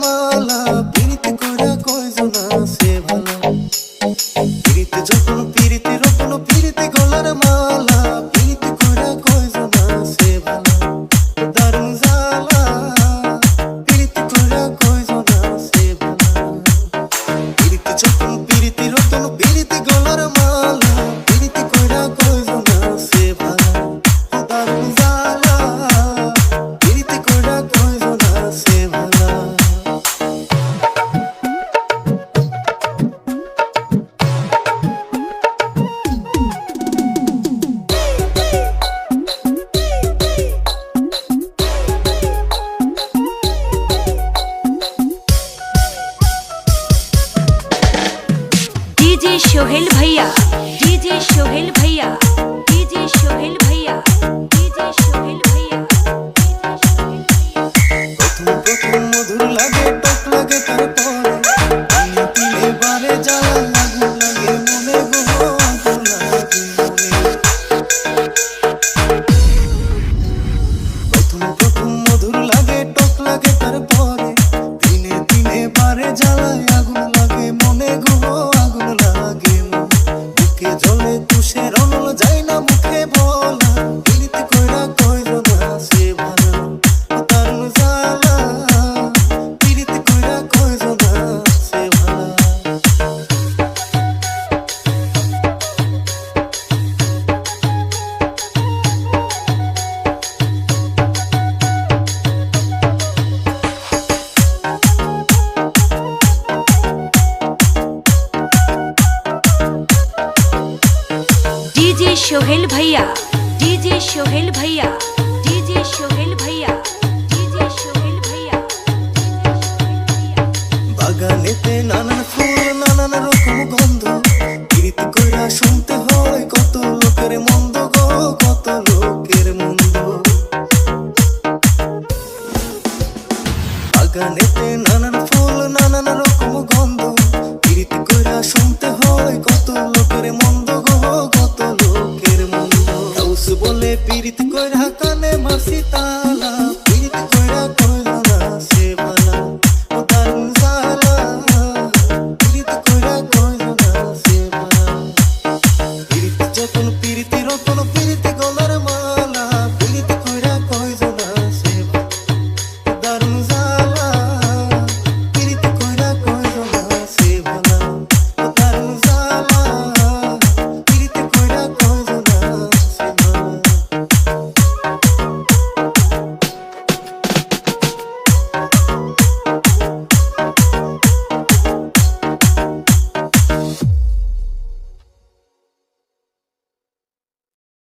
মালা পিরিতি কইরা কয়জনা সে ভালা পিরিতি যখন পিরিতি রোপণ পিরিতি গলার মালা পিরিতি কইরা কয়জনা সে ভালা দারুণ জালা পিরিতি কইরা কয়জনা সে ভালা পিরিতি যখন পিরিতি রোপণ পিরিতি গলার মালা পিরিতি কইরা কয়জনা সে ভালা দারুণ জালা পিরিতি কইরা কয়জনা সে ভালা डीजे सोहेल भैया, डीजे सोहेल भैया, डीजे सोहेल भैया, डीजे सोहेल भैया, প্রথম প্রথম মধুর লাগে টক লাগে তারপরে দিনে দিনে বারে জ্বালা আগুন লাগে মনে গো আগুন লাগে মনে প্রথম প্রথম মধুর লাগে টক লাগে তারপরে দিনে দিনে বারে জ্বালা আগুন লাগে মনে গো আগুন লাগে বুকে জ্বলে তুষের অনল যায় না মুখে বলা পিরিতি কইরা কয়জনা সে ভালা দারুণ জালা পিরিতি কইরা কয়জনা সে ভালা डीजे सोहेल भैया, डीजे सोहेल भैया, डीजे सोहेल भैया, डीजे सोहेल भैया, বাগানেতে নানান ফুল নানান রকম গন্ধ পিরিতি কইরা শুনতে হয় কত লোকের মন্দ গো কত লোকের মন্দ বাগানেতে নানান ফুল নানান রকম গন্ধ পিরিতি কইরা শুনতে হয়